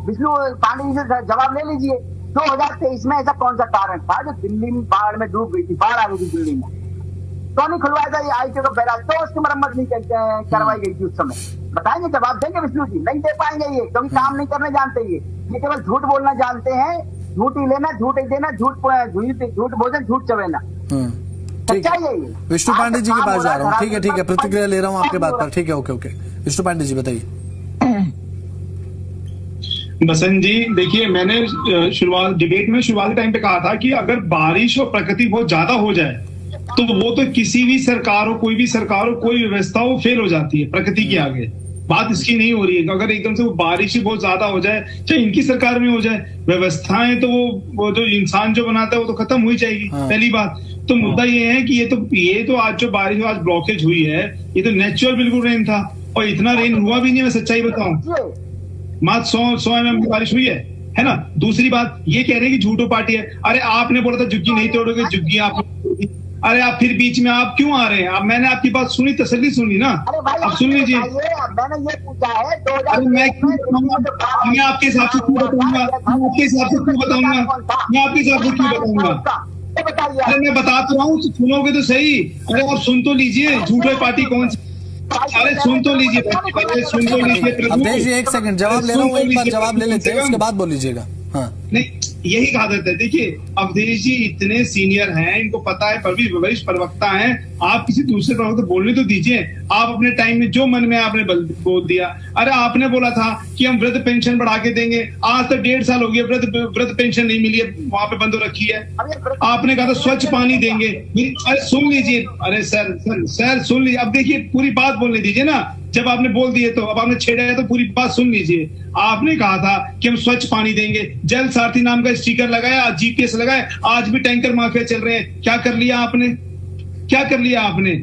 विष्णु पांडे जी से जवाब ले लीजिए। 2023 में ऐसा कौन सा कारण था जो दिल्ली में बाढ़ में डूब गई थी, बाढ़ आ गई थी दिल्ली में, तो नहीं खुलवाया था ये आईटी का बैराज, तो उसकी मरम्मत नहीं करवाई गई थी उस समय? बताएंगे, जवाब देंगे विष्णु जी? नहीं दे पाएंगे ये, क्योंकि काम नहीं करने जानते ये केवल झूठ बोलना जानते हैं, झूठ ही लेना, झूठ ही देना, झूठ भोजन झूठ चवेना। सच्चाई है ये। विष्णु पांडे जी के पास जा रहा हूँ। ठीक है, प्रतिक्रिया ले रहा हूँ आपके बात पर। ठीक है, ओके। विष्णु पांडे जी बताइए। बसंत जी, देखिए, मैंने डिबेट में शुरुआती टाइम पे कहा था कि अगर बारिश और प्रकृति बहुत ज्यादा हो जाए तो वो तो किसी भी सरकार हो, कोई भी सरकार हो, कोई व्यवस्था हो, फेल हो जाती है प्रकृति के आगे। बात इसकी नहीं हो रही है। अगर एकदम से वो बारिश ही बहुत ज्यादा हो जाए, चाहे इनकी सरकार में हो जाए, व्यवस्थाएं तो वो जो इंसान जो बनाता है वो तो खत्म हो ही जाएगी। पहली बात तो मुद्दा ये है कि ये तो आज जो बारिश आज ब्लॉकेज हुई है, ये तो नेचुरल बिल्कुल रेन था, और इतना रेन हुआ भी नहीं। मैं सच्चाई बताऊं, मात्र 100 mm की बारिश हुई है ना। दूसरी बात ये कह रहे हैं कि झूठो पार्टी है। अरे आपने बोला था झुग्गी नहीं तोड़ोगे, झुग्गी आप, अरे आप फिर बीच में आप क्यों आ रहे हैं? अब मैंने आपकी बात सुनी, तसल्ली सुनी ना, अब सुन लीजिए। मैंने ये पूछा है, अरे मैं आपके हिसाब से क्यों बताऊंगा? मैं आपके हिसाब से क्यों बताऊंगा? अरे मैं बता तो रहा हूँ, सुनोगे तो सही। अरे आप सुन तो लीजिए, झूठो पार्टी कौन सी? अरे सुन तो लीजिए, सुन तो लीजिए। अवधेश जी, एक सेकंड, जवाब ले रहा हूँ, एक बार जवाब ले लेते हैं, उसके बाद बोल लीजिएगा। हाँ, नहीं, यही आदत है। देखिए, अवधेश जी इतने सीनियर हैं, इनको पता है, वरिष्ठ प्रवक्ता हैं। आप किसी दूसरे प्रवक्ता को बोलने तो दीजिए। आप अपने टाइम में जो मन में आपने बोल दिया। अरे आपने बोला था कि हम वृद्ध पेंशन बढ़ा के देंगे, आज तक 1.5 साल हो गया, वृद्ध पेंशन नहीं मिली है, वहां पे बंद रखी है। आपने कहा था स्वच्छ पानी देंगे। अरे सुन लीजिए, अरे सर सुन लीजिए। अब देखिए, पूरी बात बोलने दीजिए ना। जब आपने बोल दिए तो अब आपने छेड़ा है तो पूरी बात सुन लीजिए। आपने कहा था कि हम स्वच्छ पानी देंगे, जल सारथी नाम का स्टिकर लगाया, जीपीएस लगाया, आज भी टैंकर माफिया चल रहे हैं। क्या कर लिया आपने?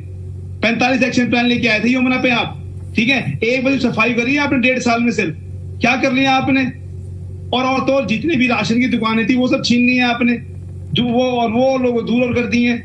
45 एक्शन प्लान लेके आए थे यमुना पे आप, ठीक है? 1 बजे सफाई करी है आपने 1.5 साल में सिर्फ। क्या कर लिया आपने? और तो जितनी भी राशन की दुकानें थी वो सब छीन ली है आपने, जो वो लोग दूर कर दिए।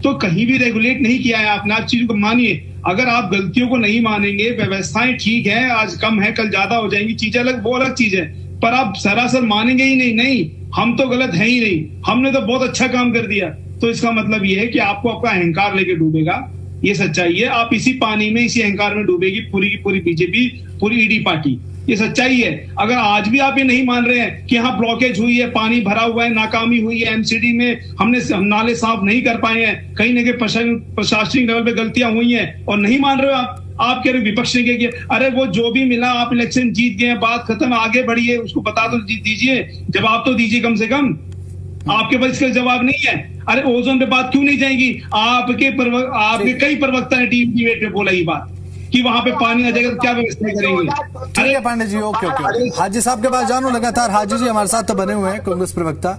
तो कहीं भी रेगुलेट नहीं किया है आपने। आप चीजों को मानिए। अगर आप गलतियों को नहीं मानेंगे, व्यवस्थाएं ठीक है, आज कम है, कल ज्यादा हो जाएंगी, चीजें अलग, वो अलग चीज है, पर आप सरासर मानेंगे ही नहीं, हम तो गलत है ही नहीं, हमने तो बहुत अच्छा काम कर दिया। तो इसका मतलब ये है कि आपको आपका अहंकार लेके डूबेगा। ये सच्चाई है। आप इसी पानी में, इसी अहंकार में डूबेगी पूरी की पूरी बीजेपी, पूरी ईडी पार्टी। ये सच्चाई है। अगर आज भी आप ये नहीं मान रहे हैं कि हाँ ब्लॉकेज हुई है, पानी भरा हुआ है, नाकामी हुई है, एमसीडी में हम नाले साफ नहीं कर पाए हैं, कहीं ना कहीं प्रशासनिक लेवल पे गलतियां हुई हैं, और नहीं मान रहे हो आप कह रहे विपक्ष ने किया। अरे वो जो भी मिला, आप इलेक्शन जीत गए, बात खत्म, आगे बढ़िए, उसको बता तो दीजिए, जवाब तो दीजिए कम से कम। आपके पास इसका जवाब नहीं है। अरे ओजोन पे बात क्यों नहीं जाएगी? आपके कई प्रवक्ता ने टीवी डिबेट पे बोला ये बात कि वहां पे पानी आ जाएगा तो क्या व्यवस्था करेंगे? ठीक है पांडे जी, ओके। हाजी साहब के पास जानू लगातार। हाजी जी हमारे साथ तो बने हुए हैं, कांग्रेस प्रवक्ता।